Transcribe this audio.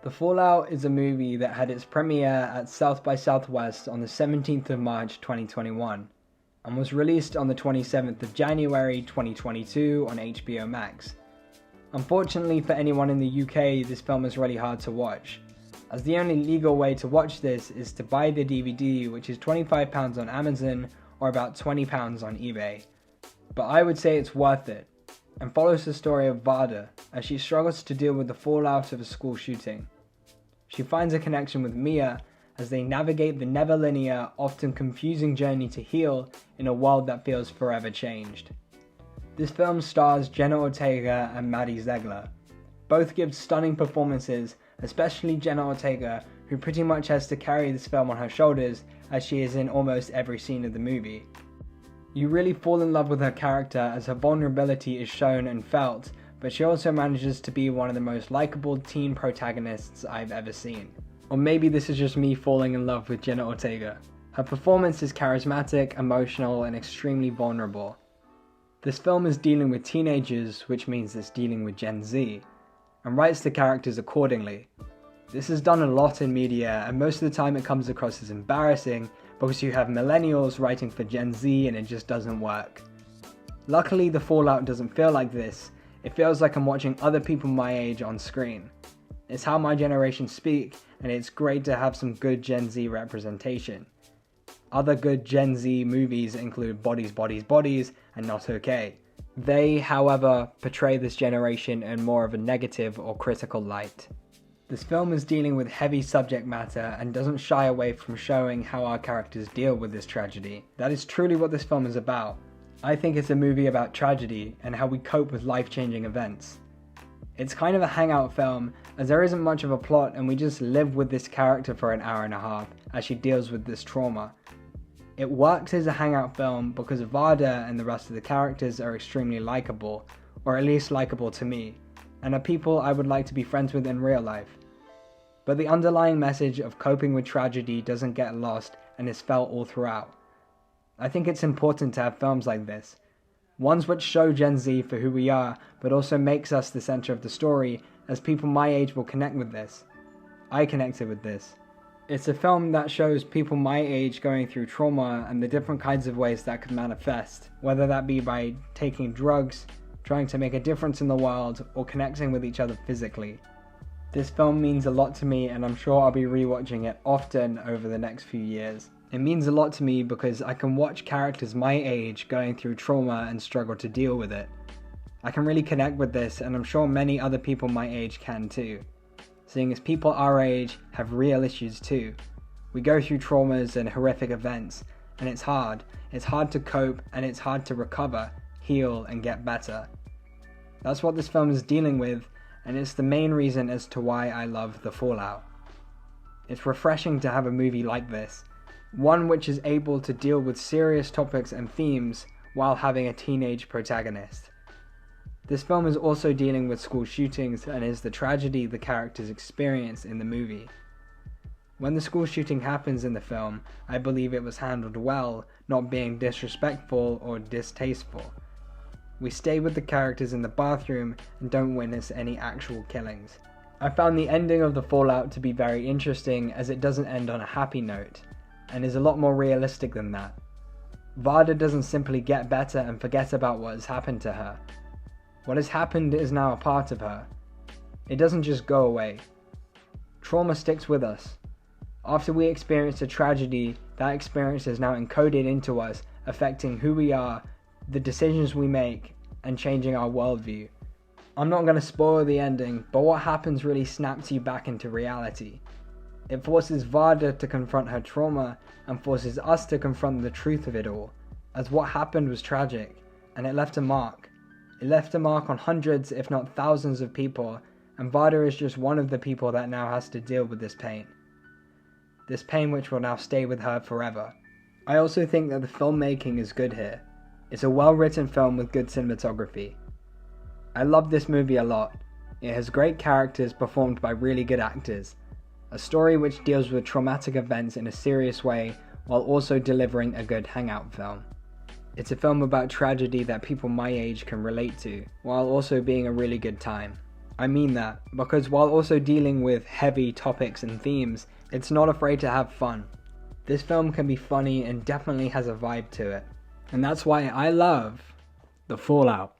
The Fallout is a movie that had its premiere at South by Southwest on the 17th of March 2021 and was released on the 27th of January 2022 on HBO Max. Unfortunately for anyone in the UK, this film is really hard to watch, as the only legal way to watch this is to buy the DVD, which is £25 on Amazon or about £20 on eBay. But I would say it's worth it, and follows the story of Varda as she struggles to deal with the fallout of a school shooting. She finds a connection with Mia as they navigate the never linear, often confusing journey to heal in a world that feels forever changed. This film stars Jenna Ortega and Maddie Ziegler. Both give stunning performances, especially Jenna Ortega, who pretty much has to carry this film on her shoulders as she is in almost every scene of the movie. You really fall in love with her character as her vulnerability is shown and felt, but she also manages to be one of the most likable teen protagonists I've ever seen. Or maybe this is just me falling in love with Jenna Ortega. Her performance is charismatic, emotional, and extremely vulnerable. This film is dealing with teenagers, which means it's dealing with Gen Z, and writes the characters accordingly. This is done a lot in media, and most of the time it comes across as embarrassing because you have millennials writing for Gen Z and it just doesn't work. Luckily, The Fallout doesn't feel like this. It feels like I'm watching other people my age on screen. It's how my generation speak, and it's great to have some good Gen Z representation. Other good Gen Z movies include Bodies, Bodies, Bodies, and Not Okay. They, however, portray this generation in more of a negative or critical light. This film is dealing with heavy subject matter and doesn't shy away from showing how our characters deal with this tragedy. That is truly what this film is about. I think it's a movie about tragedy and how we cope with life-changing events. It's kind of a hangout film, as there isn't much of a plot and we just live with this character for an hour and a half as she deals with this trauma. It works as a hangout film because Varda and the rest of the characters are extremely likable, or at least likable to me, and are people I would like to be friends with in real life. But the underlying message of coping with tragedy doesn't get lost and is felt all throughout. I think it's important to have films like this, ones which show Gen Z for who we are, but also makes us the center of the story, as people my age will connect with this. I connected with this. It's a film that shows people my age going through trauma and the different kinds of ways that could manifest, whether that be by taking drugs, trying to make a difference in the world, or connecting with each other physically. This film means a lot to me, and I'm sure I'll be rewatching it often over the next few years. It means a lot to me because I can watch characters my age going through trauma and struggle to deal with it. I can really connect with this, and I'm sure many other people my age can too. Seeing as people our age have real issues too. We go through traumas and horrific events, and it's hard. It's hard to cope, and it's hard to recover, heal, and get better. That's what this film is dealing with, and it's the main reason as to why I love The Fallout. It's refreshing to have a movie like this, one which is able to deal with serious topics and themes while having a teenage protagonist. This film is also dealing with school shootings and is the tragedy the characters experience in the movie. When the school shooting happens in the film, I believe it was handled well, not being disrespectful or distasteful. We stay with the characters in the bathroom and don't witness any actual killings. I found the ending of The Fallout to be very interesting, as it doesn't end on a happy note, and is a lot more realistic than that. Varda doesn't simply get better and forget about what has happened to her. What has happened is now a part of her. It doesn't just go away. Trauma sticks with us. After we experience a tragedy, that experience is now encoded into us, affecting who we are, the decisions we make, and changing our worldview. I'm not going to spoil the ending, but what happens really snaps you back into reality. It forces Varda to confront her trauma, and forces us to confront the truth of it all, as what happened was tragic, and it left a mark. It left a mark on hundreds, if not thousands of people, and Varda is just one of the people that now has to deal with this pain. This pain which will now stay with her forever. I also think that the filmmaking is good here. It's a well-written film with good cinematography. I love this movie a lot. It has great characters performed by really good actors. A story which deals with traumatic events in a serious way while also delivering a good hangout film. It's a film about tragedy that people my age can relate to, while also being a really good time. I mean that, because while also dealing with heavy topics and themes, it's not afraid to have fun. This film can be funny and definitely has a vibe to it. And that's why I love The Fallout.